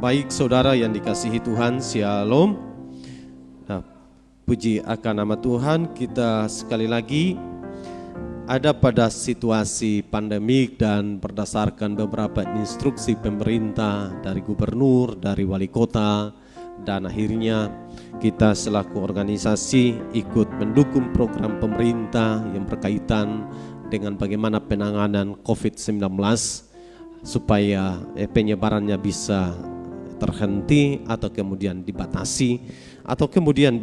Baik saudara yang dikasihi Tuhan, Shalom. Nah, puji akan nama Tuhan, kita sekali lagi ada pada situasi pandemik dan berdasarkan beberapa instruksi pemerintah dari gubernur, dari wali kota, dan akhirnya kita selaku organisasi ikut mendukung program pemerintah yang berkaitan dengan bagaimana penanganan COVID-19 supaya penyebarannya bisa terhenti atau kemudian dibatasi atau kemudian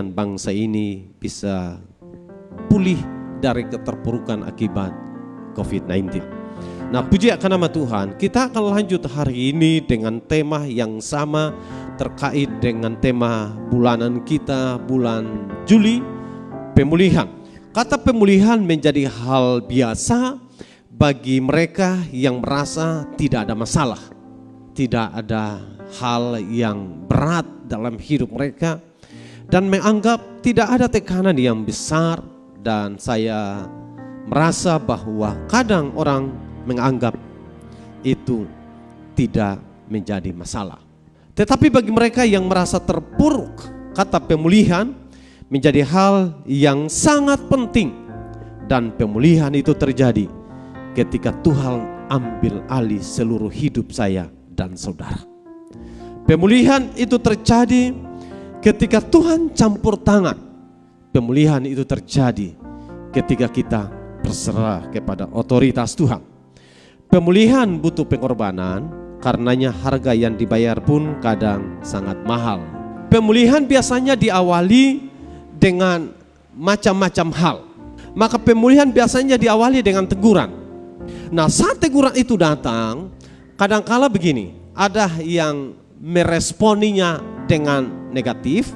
bangsa ini bisa pulih dari keterpurukan akibat COVID-19. Nah, puji akan nama Tuhan, kita akan lanjut hari ini dengan tema yang sama terkait dengan tema bulanan kita, bulan Juli, pemulihan. Kata pemulihan menjadi hal biasa bagi mereka yang merasa tidak ada masalah, tidak ada hal yang berat dalam hidup mereka, dan menganggap tidak ada tekanan yang besar. Dan saya merasa bahwa kadang orang menganggap itu tidak menjadi masalah. Tetapi bagi mereka yang merasa terpuruk, kata pemulihan menjadi hal yang sangat penting. Dan pemulihan itu terjadi ketika Tuhan ambil alih seluruh hidup saya dan saudara. Pemulihan itu terjadi ketika Tuhan campur tangan. Pemulihan itu terjadi ketika kita berserah kepada otoritas Tuhan. Pemulihan butuh pengorbanan, karenanya harga yang dibayar pun kadang sangat mahal. Pemulihan biasanya diawali dengan macam-macam hal. Maka pemulihan biasanya diawali dengan teguran. Nah, saat teguran itu datang, kadangkala begini, ada yang meresponinya dengan negatif,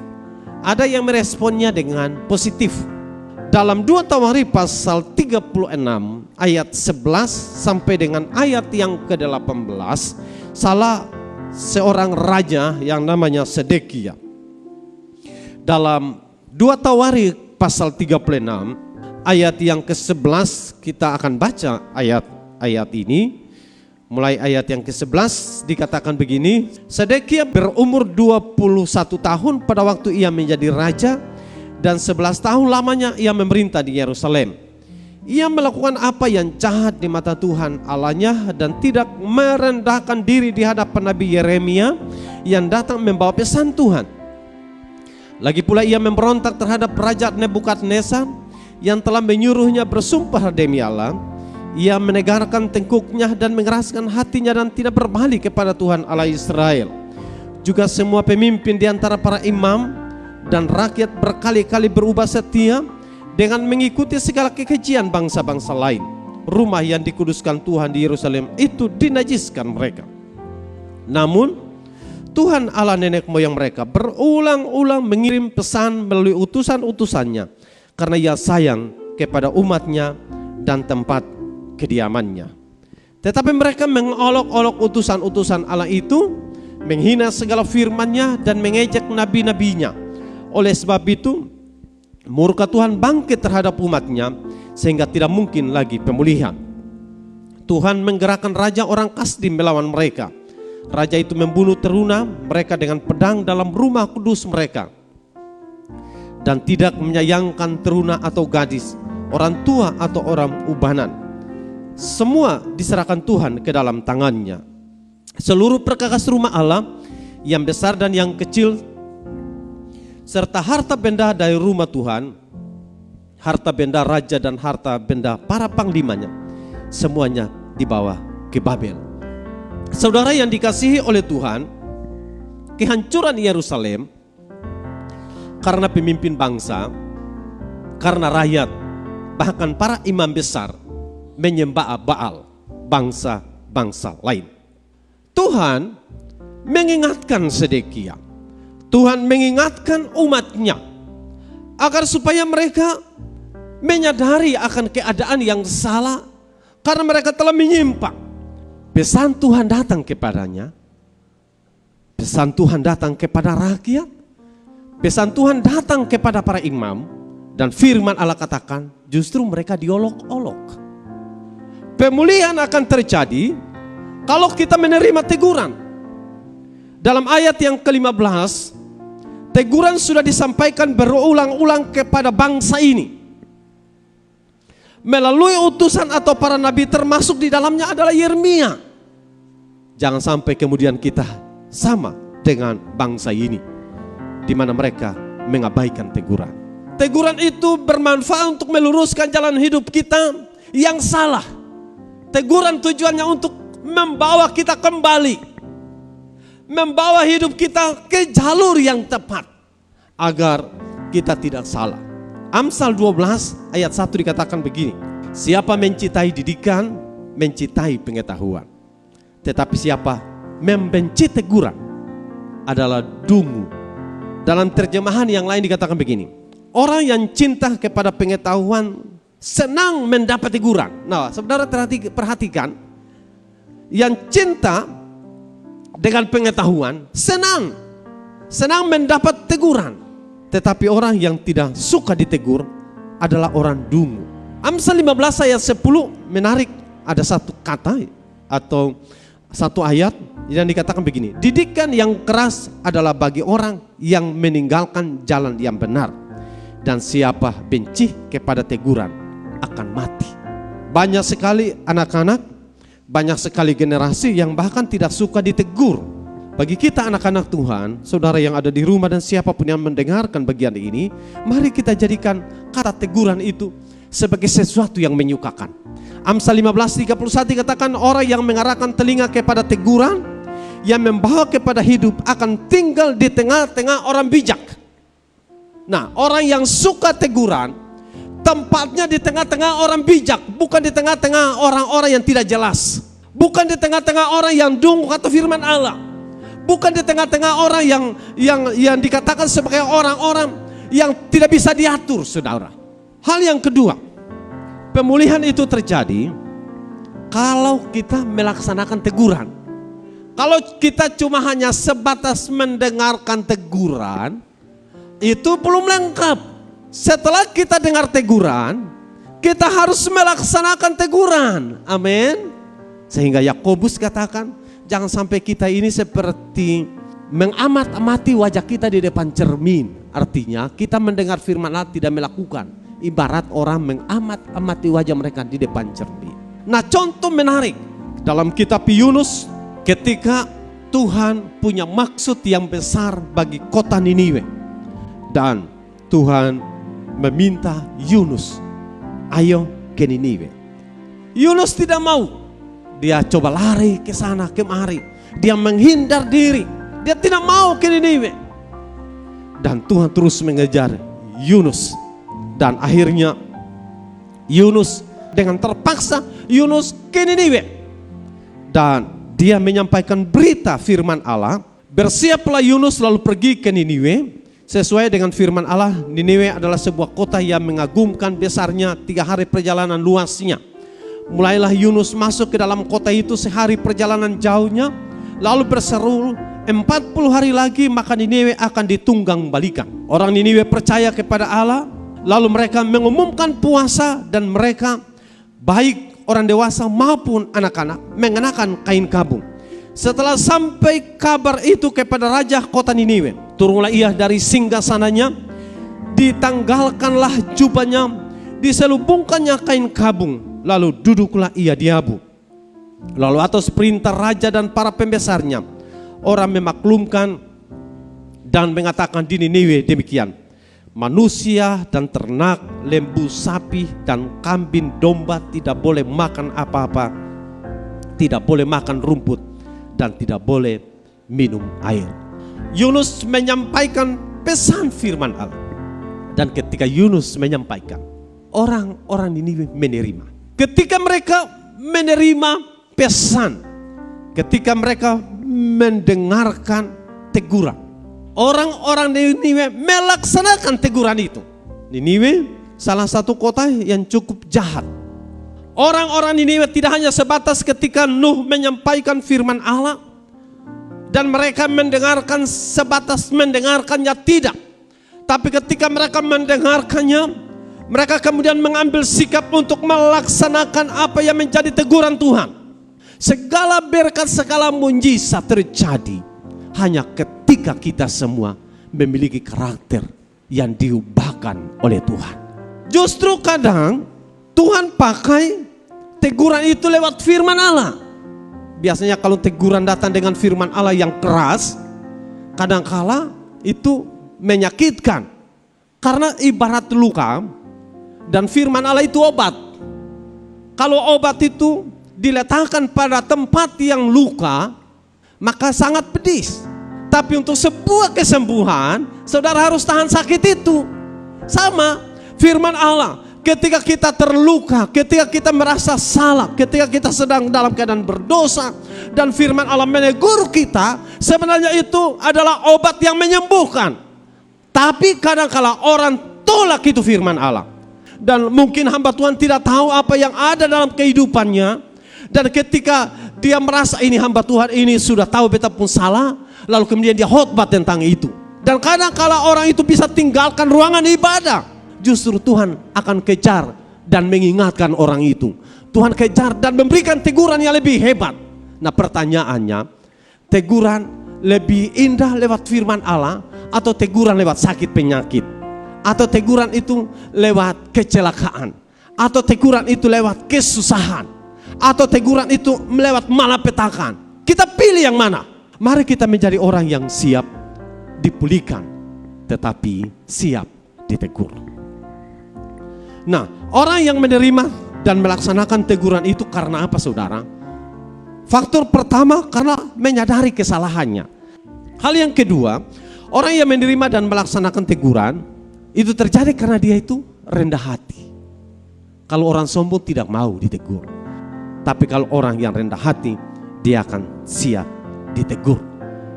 ada yang meresponnya dengan positif. Dalam 2 Tawarikh pasal 36 ayat 11 sampai dengan ayat yang ke-18, salah seorang raja yang namanya Sedekia. Dalam 2 Tawarikh pasal 36 ayat yang ke-11 kita akan baca ayat ini. Mulai ayat yang ke-11 dikatakan begini, Sedekia berumur 21 tahun pada waktu ia menjadi raja, dan 11 tahun lamanya ia memerintah di Yerusalem. Ia melakukan apa yang jahat di mata Tuhan Allahnya dan tidak merendahkan diri di hadapan Nabi Yeremia yang datang membawa pesan Tuhan. Lagi pula ia memberontak terhadap Raja Nebukadnezar yang telah menyuruhnya bersumpah demi Allah. Ia menegarkan tengkuknya dan mengeraskan hatinya dan tidak berbalik kepada Tuhan Allah Israel. Juga semua pemimpin di antara para imam dan rakyat berkali-kali berubah setia dengan mengikuti segala kekejian bangsa-bangsa lain. Rumah yang dikuduskan Tuhan di Yerusalem itu dinajiskan mereka. Namun Tuhan Allah nenek moyang mereka berulang-ulang mengirim pesan melalui utusan-utusannya, karena ia sayang kepada umatnya dan tempat kediamannya. Tetapi mereka mengolok-olok utusan-utusan Allah itu, menghina segala firman-Nya dan mengejek nabi-nabinya. Oleh sebab itu murka Tuhan bangkit terhadap umat-Nya sehingga tidak mungkin lagi pemulihan. Tuhan menggerakkan raja orang Kasdim melawan mereka. Raja itu membunuh teruna mereka dengan pedang dalam rumah kudus mereka, dan tidak menyayangkan teruna atau gadis, orang tua atau orang ubanan. Semua diserahkan Tuhan ke dalam tangannya. Seluruh perkakas rumah Allah, yang besar dan yang kecil, serta harta benda dari rumah Tuhan, harta benda raja dan harta benda para panglimanya, semuanya dibawa ke Babel. Saudara yang dikasihi oleh Tuhan, kehancuran Yerusalem karena pemimpin bangsa, karena rakyat, bahkan para imam besar menyembah Baal, bangsa-bangsa lain. Tuhan mengingatkan Sedekia, Tuhan mengingatkan umatnya agar supaya mereka menyadari akan keadaan yang salah karena mereka telah menyimpang. Pesan Tuhan datang kepadanya, pesan Tuhan datang kepada rakyat, pesan Tuhan datang kepada para imam, dan firman Allah katakan justru mereka diolok-olok. Pemulihan akan terjadi kalau kita menerima teguran. Dalam ayat yang ke-15, teguran sudah disampaikan berulang-ulang kepada bangsa ini melalui utusan atau para nabi, termasuk di dalamnya adalah Yeremia. Jangan sampai kemudian kita sama dengan bangsa ini, di mana mereka mengabaikan teguran. Teguran itu bermanfaat untuk meluruskan jalan hidup kita yang salah. Teguran tujuannya untuk membawa kita kembali, membawa hidup kita ke jalur yang tepat, agar kita tidak salah. Amsal 12 ayat 1 dikatakan begini, siapa mencintai didikan, mencintai pengetahuan. Tetapi siapa membenci teguran adalah dungu. Dalam terjemahan yang lain dikatakan begini, orang yang cinta kepada pengetahuan senang mendapat teguran. Nah, saudara perhatikan, yang cinta dengan pengetahuan senang mendapat teguran. Tetapi orang yang tidak suka ditegur adalah orang dungu. Amsal 15 ayat 10 menarik, ada satu kata atau satu ayat yang dikatakan begini, didikan yang keras adalah bagi orang yang meninggalkan jalan yang benar, dan siapa benci kepada teguran akan mati. Banyak sekali anak-anak, banyak sekali generasi yang bahkan tidak suka ditegur. Bagi kita anak-anak Tuhan, saudara yang ada di rumah dan siapapun yang mendengarkan bagian ini, mari kita jadikan kata teguran itu sebagai sesuatu yang menyukakan. Amsal 15:31 dikatakan, orang yang mengarahkan telinga kepada teguran yang membawa kepada hidup akan tinggal di tengah-tengah orang bijak. Nah, orang yang suka teguran tempatnya di tengah-tengah orang bijak, bukan di tengah-tengah orang-orang yang tidak jelas, bukan di tengah-tengah orang yang dungu kata firman Allah, bukan di tengah-tengah orang yang dikatakan sebagai orang-orang yang tidak bisa diatur, saudara. Hal yang kedua, pemulihan itu terjadi kalau kita melaksanakan teguran. Kalau kita cuma hanya sebatas mendengarkan teguran, itu belum lengkap. Setelah kita dengar teguran, kita harus melaksanakan teguran. Amin. Sehingga Yakobus katakan, jangan sampai kita ini seperti mengamat-amati wajah kita di depan cermin. Artinya kita mendengar firman Allah tidak melakukan. Ibarat orang mengamat-amati wajah mereka di depan cermin. Nah, contoh menarik dalam kitab Yunus, ketika Tuhan punya maksud yang besar bagi kota Niniwe, dan Tuhan meminta Yunus, ayo ke Niniwe. Yunus tidak mau. Dia coba lari ke sana kemari, dia menghindar diri, dia tidak mau ke Niniwe. Dan Tuhan terus mengejar Yunus, dan akhirnya Yunus dengan terpaksa Yunus ke Niniwe, dan dia menyampaikan berita firman Allah. Bersiaplah Yunus lalu pergi ke Niniwe. Sesuai dengan firman Allah, Niniwe adalah sebuah kota yang mengagumkan besarnya, 3 hari perjalanan luasnya. Mulailah Yunus masuk ke dalam kota itu sehari perjalanan jauhnya, lalu berseru 40 hari lagi maka Niniwe akan ditunggang balikan. Orang Niniwe percaya kepada Allah, lalu mereka mengumumkan puasa, dan mereka baik orang dewasa maupun anak-anak mengenakan kain kabung. Setelah sampai kabar itu kepada raja kota Niniwe, turunlah ia dari singgasananya, ditanggalkanlah jubahnya, diselubungkannya kain kabung, lalu duduklah ia di abu. Lalu atas perintah raja dan para pembesarnya, orang memaklumkan dan mengatakan di Niniwe demikian, manusia dan ternak, lembu, sapi dan kambing domba tidak boleh makan apa-apa, tidak boleh makan rumput, dan tidak boleh minum air. Yunus menyampaikan pesan firman Allah, dan ketika Yunus menyampaikan, orang-orang Niniwe menerima. Ketika mereka menerima pesan, ketika mereka mendengarkan teguran, orang-orang Niniwe melaksanakan teguran itu. Niniwe salah satu kota yang cukup jahat. Orang-orang Niniwe tidak hanya sebatas ketika Nuh menyampaikan firman Allah dan mereka mendengarkan sebatas mendengarkannya, tidak. Tapi ketika mereka mendengarkannya, mereka kemudian mengambil sikap untuk melaksanakan apa yang menjadi teguran Tuhan. Segala berkat, segala mujizat terjadi hanya ketika kita semua memiliki karakter yang diubahkan oleh Tuhan. Justru kadang Tuhan pakai teguran itu lewat firman Allah. Biasanya kalau teguran datang dengan firman Allah yang keras, kadangkala itu menyakitkan. Karena ibarat luka dan firman Allah itu obat. Kalau obat itu diletakkan pada tempat yang luka, maka sangat pedis. Tapi untuk sebuah kesembuhan, saudara harus tahan sakit itu. Sama firman Allah, ketika kita terluka, ketika kita merasa salah, ketika kita sedang dalam keadaan berdosa, dan firman Allah menegur kita, sebenarnya itu adalah obat yang menyembuhkan. Tapi kadang-kala orang tolak itu firman Allah. Dan mungkin hamba Tuhan tidak tahu apa yang ada dalam kehidupannya. Dan ketika dia merasa ini hamba Tuhan ini sudah tahu betapun salah, lalu kemudian dia khotbah tentang itu. Dan kadang-kala orang itu bisa tinggalkan ruangan ibadah. Justru Tuhan akan kejar dan mengingatkan orang itu. Tuhan kejar dan memberikan teguran yang lebih hebat. Nah pertanyaannya, teguran lebih indah lewat firman Allah atau teguran lewat sakit penyakit? Atau teguran itu lewat kecelakaan? Atau teguran itu lewat kesusahan? Atau teguran itu lewat malapetakan? Kita pilih yang mana? Mari kita menjadi orang yang siap dipulihkan, tetapi siap ditegur. Nah, orang yang menerima dan melaksanakan teguran itu karena apa, saudara? Faktor pertama, karena menyadari kesalahannya. Hal yang kedua, orang yang menerima dan melaksanakan teguran itu terjadi karena dia itu rendah hati. Kalau orang sombong tidak mau ditegur. Tapi kalau orang yang rendah hati, dia akan siap ditegur.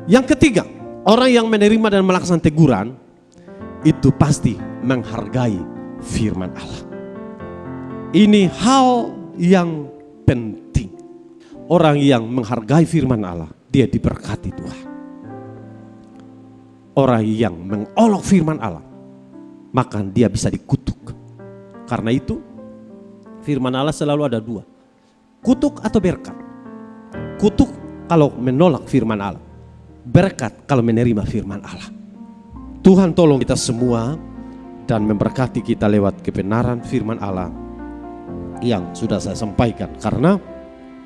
Yang ketiga, orang yang menerima dan melaksanakan teguran itu pasti menghargai firman Allah. Ini hal yang penting. Orang yang menghargai firman Allah, dia diberkati Tuhan. Orang yang mengolok firman Allah, maka dia bisa dikutuk. Karena itu firman Allah selalu ada dua, kutuk atau berkat. Kutuk kalau menolak firman Allah, berkat kalau menerima firman Allah. Tuhan tolong kita semua dan memberkati kita lewat kebenaran firman Allah yang sudah saya sampaikan. Karena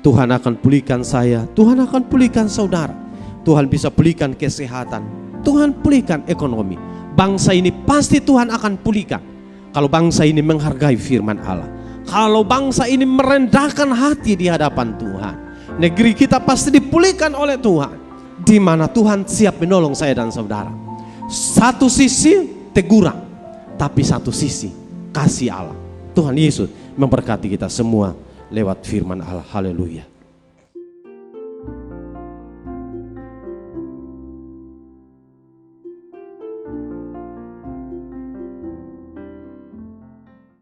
Tuhan akan pulihkan saya, Tuhan akan pulihkan saudara, Tuhan bisa pulihkan kesehatan, Tuhan pulihkan ekonomi. Bangsa ini pasti Tuhan akan pulihkan kalau bangsa ini menghargai firman Allah. Kalau bangsa ini merendahkan hati di hadapan Tuhan, negeri kita pasti dipulihkan oleh Tuhan. Di mana Tuhan siap menolong saya dan saudara. Satu sisi teguran, tapi satu sisi kasih Allah. Tuhan Yesus memberkati kita semua lewat firman Allah. Haleluya.